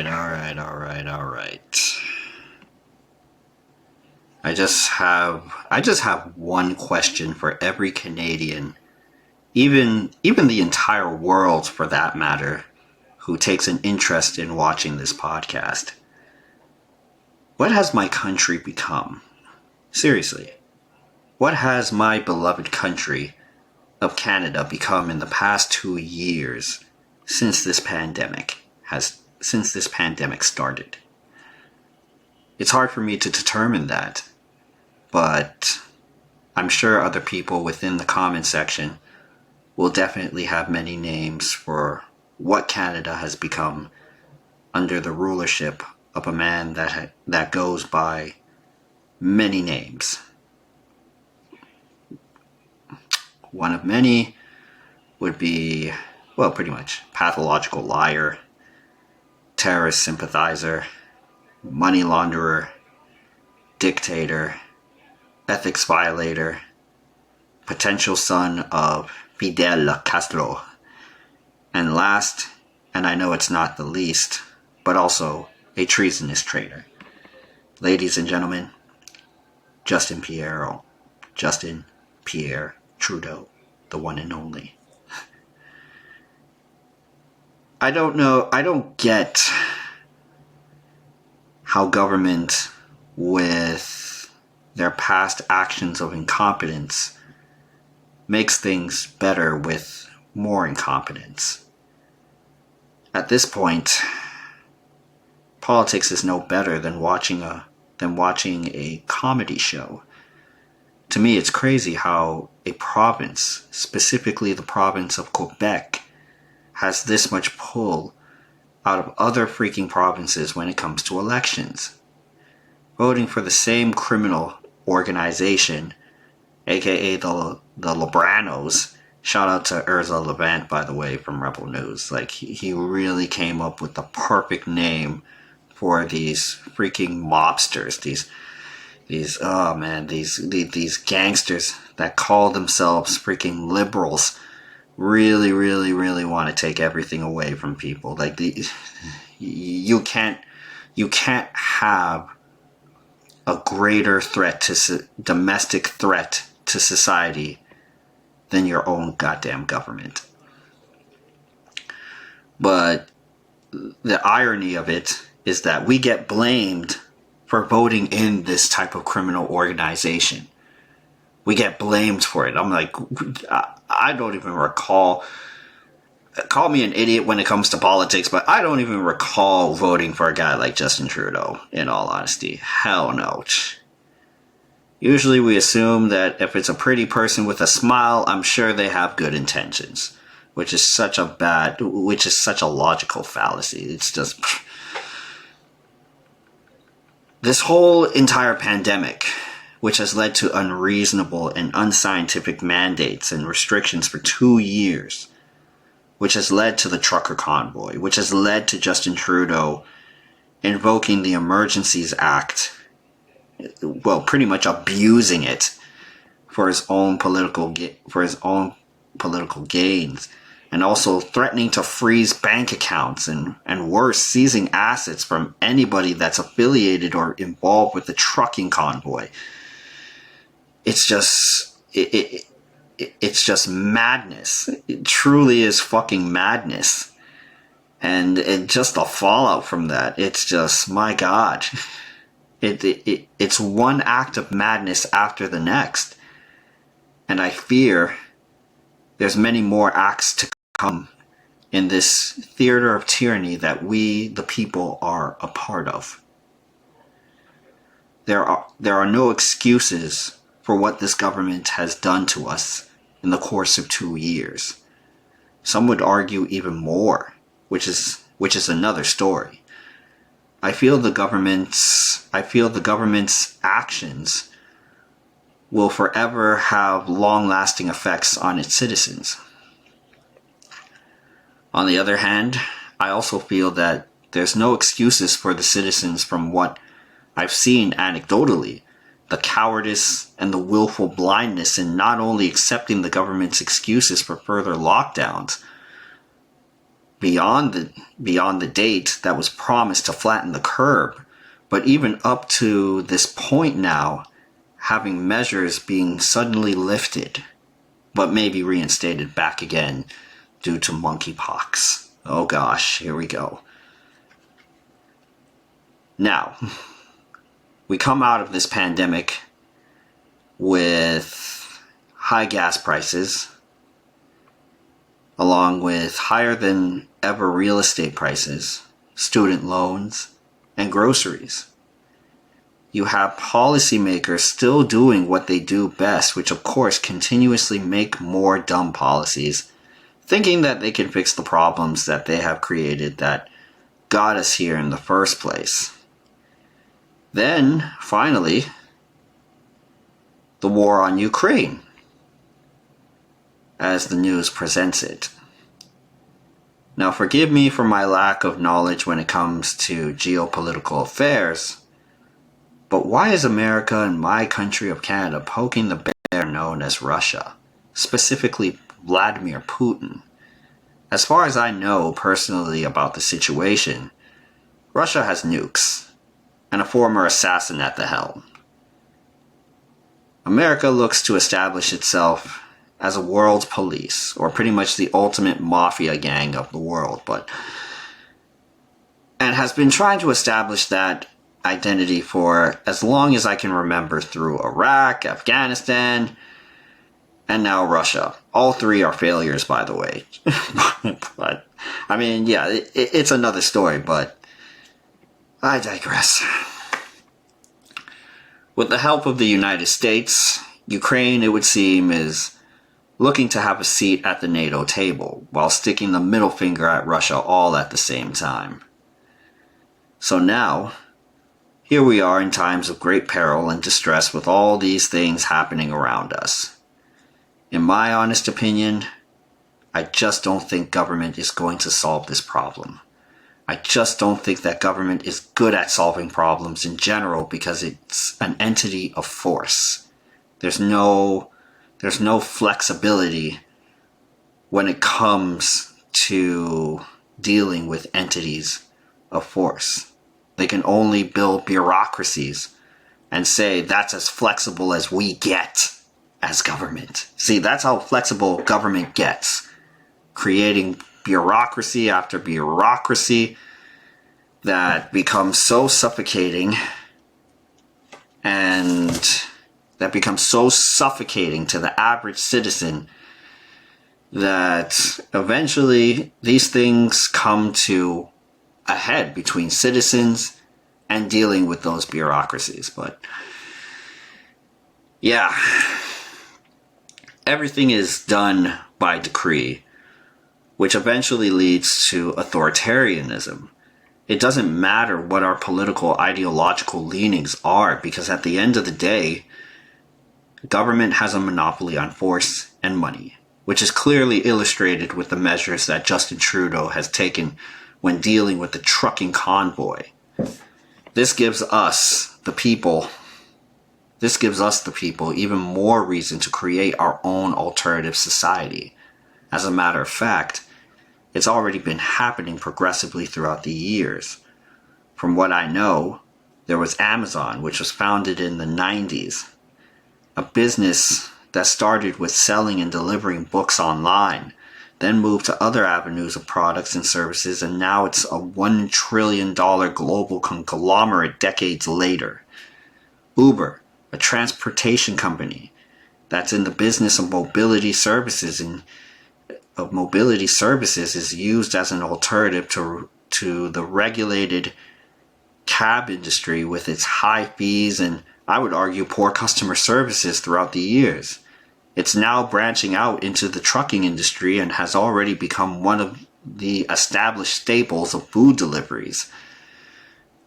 right. I just have one question for every Canadian, even the entire world for that matter, who takes an interest in watching this podcast. What has my country become? Seriously. What has my beloved country of Canada become in the past 2 years since this pandemic started? It's hard for me to determine that, but I'm sure other people within the comment section will definitely have many names for what Canada has become under the rulership of a man that goes by many names. One of many would be, well, pretty much pathological liar, terrorist sympathizer, money launderer, dictator, ethics violator, potential son of Fidel Castro, and last, and I know it's not the least, but also a treasonous traitor. Ladies and gentlemen, Justin Pierre Trudeau, the one and only. I don't get how government, with their past actions of incompetence, makes things better with more incompetence. At this point, politics is no better than watching a comedy show. To me, it's crazy how a province, specifically the province of Quebec, has this much pull out of other freaking provinces when it comes to elections. Voting for the same criminal organization, aka the Lebranos. Shout out to Urza Levant, by the way, from Rebel News. Like, he really came up with the perfect name for these freaking mobsters, these gangsters that call themselves freaking liberals. Really want to take everything away from people. Like, you can't have a greater threat to domestic threat to society than your own goddamn government. But the irony of it is that we get blamed for voting in this type of criminal organization. We get blamed for it. I'm like, I don't even recall. Call me an idiot when it comes to politics, but I don't even recall voting for a guy like Justin Trudeau, in all honesty. Hell no. Usually we assume that if it's a pretty person with a smile, I'm sure they have good intentions, which is such a logical fallacy. It's just, this whole entire pandemic, which has led to unreasonable and unscientific mandates and restrictions for 2 years, which has led to the trucker convoy, which has led to Justin Trudeau invoking the Emergencies Act, well, pretty much abusing it for his own political gains, and also threatening to freeze bank accounts and worse, seizing assets from anybody that's affiliated or involved with the trucking convoy. It's just it's just madness. It truly is fucking madness. And just the fallout from that, it's just, my God. It's one act of madness after the next. And I fear there's many more acts to come in this theater of tyranny that we, the people, are a part of. There are no excuses for what this government has done to us in the course of 2 years. Some would argue even more, which is another story. I feel the government's actions will forever have long-lasting effects on its citizens. On the other hand, I also feel that there's no excuses for the citizens from what I've seen anecdotally, the cowardice and the willful blindness in not only accepting the government's excuses for further lockdowns beyond beyond the date that was promised to flatten the curve. But even up to this point now, having measures being suddenly lifted, but maybe reinstated back again due to monkeypox. Oh gosh, here we go. Now, we come out of this pandemic with high gas prices, along with higher than ever real estate prices, student loans, and groceries. You have policymakers still doing what they do best, which of course continuously make more dumb policies, thinking that they can fix the problems that they have created that got us here in the first place. Then, finally, the war on Ukraine, as the news presents it. Now, forgive me for my lack of knowledge when it comes to geopolitical affairs, but why is America and my country of Canada poking the bear known as Russia, specifically Vladimir Putin? As far as I know personally about the situation, Russia has nukes and a former assassin at the helm. America looks to establish itself as a world police, or pretty much the ultimate mafia gang of the world, and has been trying to establish that identity for as long as I can remember through Iraq, Afghanistan, and now Russia. All three are failures, by the way. But, I mean, yeah, it's another story, but I digress. With the help of the United States, Ukraine, it would seem, is looking to have a seat at the NATO table, while sticking the middle finger at Russia all at the same time. So now, here we are in times of great peril and distress with all these things happening around us. In my honest opinion, I just don't think government is going to solve this problem. I just don't think that government is good at solving problems in general because it's an entity of force. There's no flexibility when it comes to dealing with entities of force. They can only build bureaucracies and say that's as flexible as we get as government. See, that's how flexible government gets. Creating bureaucracy after bureaucracy that becomes so suffocating and that becomes so suffocating to the average citizen that eventually these things come to a head between citizens and dealing with those bureaucracies. But yeah, everything is done by decree, which eventually leads to authoritarianism. It doesn't matter what our political ideological leanings are, because at the end of the day, government has a monopoly on force and money, which is clearly illustrated with the measures that Justin Trudeau has taken when dealing with the trucking convoy. This gives us, the people, even more reason to create our own alternative society. As a matter of fact, it's already been happening progressively throughout the years. From what I know, there was Amazon, which was founded in the 90s, a business that started with selling and delivering books online, then moved to other avenues of products and services, and now it's a $1 trillion global conglomerate decades later. Uber, a transportation company that's in the business of mobility services, is used as an alternative to the regulated cab industry with its high fees and, I would argue, poor customer services throughout the years. It's now branching out into the trucking industry and has already become one of the established staples of food deliveries.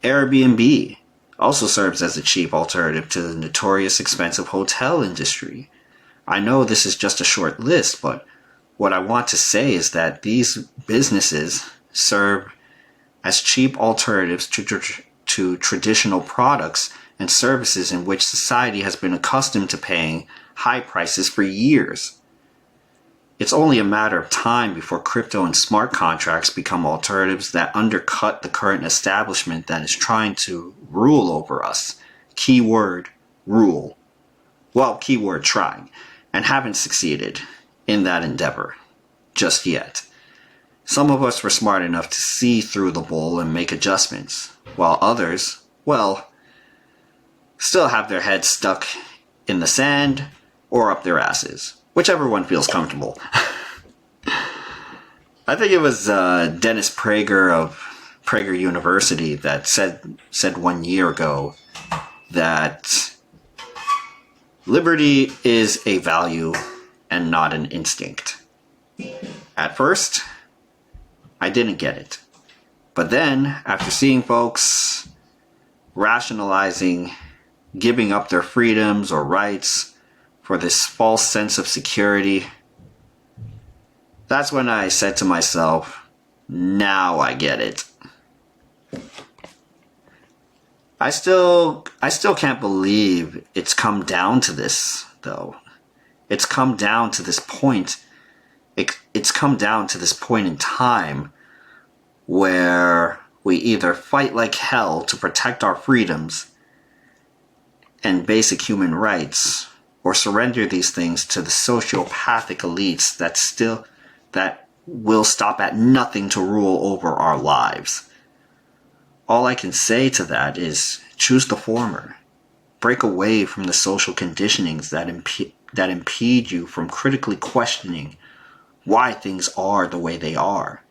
Airbnb also serves as a cheap alternative to the notorious expensive hotel industry. I know this is just a short list, but what I want to say is that these businesses serve as cheap alternatives to traditional products and services in which society has been accustomed to paying high prices for years. It's only a matter of time before crypto and smart contracts become alternatives that undercut the current establishment that is trying to rule over us. Keyword, rule. Well, keyword, trying, and haven't succeeded in that endeavor just yet. Some of us were smart enough to see through the bull and make adjustments, while others, well, still have their heads stuck in the sand or up their asses, whichever one feels comfortable. I think it was Dennis Prager of Prager University that said 1 year ago that liberty is a value and not an instinct. At first, I didn't get it. But then, after seeing folks rationalizing giving up their freedoms or rights for this false sense of security, that's when I said to myself, now I get it. I still can't believe it's come down to this, though. It's come down to this point. It's come down to this point in time where we either fight like hell to protect our freedoms and basic human rights, or surrender these things to the sociopathic elites that will stop at nothing to rule over our lives. All I can say to that is choose the former. Break away from the social conditionings that impede you from critically questioning why things are the way they are.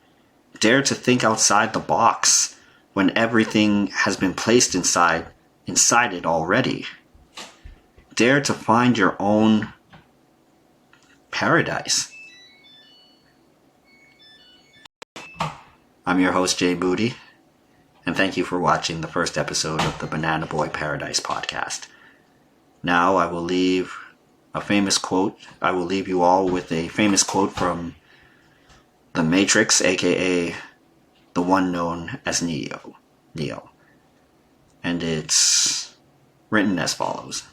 Dare to think outside the box when everything has been placed inside it already. Dare to find your own paradise. I'm your host, J-Moody, and thank you for watching the first episode of the Banana Boy Paradise podcast. Now I will leave you all with a famous quote from The Matrix, aka the one known as Neo. And it's written as follows.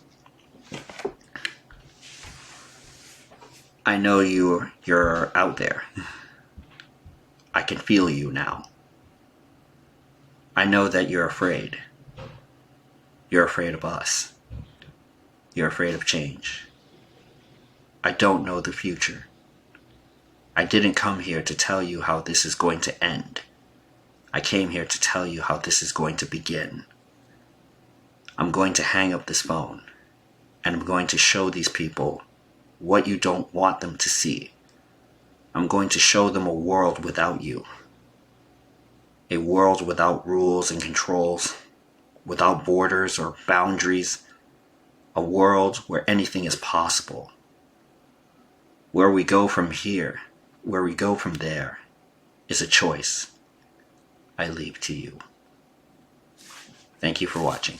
I know you're out there. I can feel you now. I know that you're afraid. You're afraid of us. You're afraid of change. I don't know the future. I didn't come here to tell you how this is going to end. I came here to tell you how this is going to begin. I'm going to hang up this phone, and I'm going to show these people what you don't want them to see. I'm going to show them a world without you. A world without rules and controls, without borders or boundaries. A world where anything is possible. Where we go from here, where we go from there, is a choice I leave to you. Thank you for watching.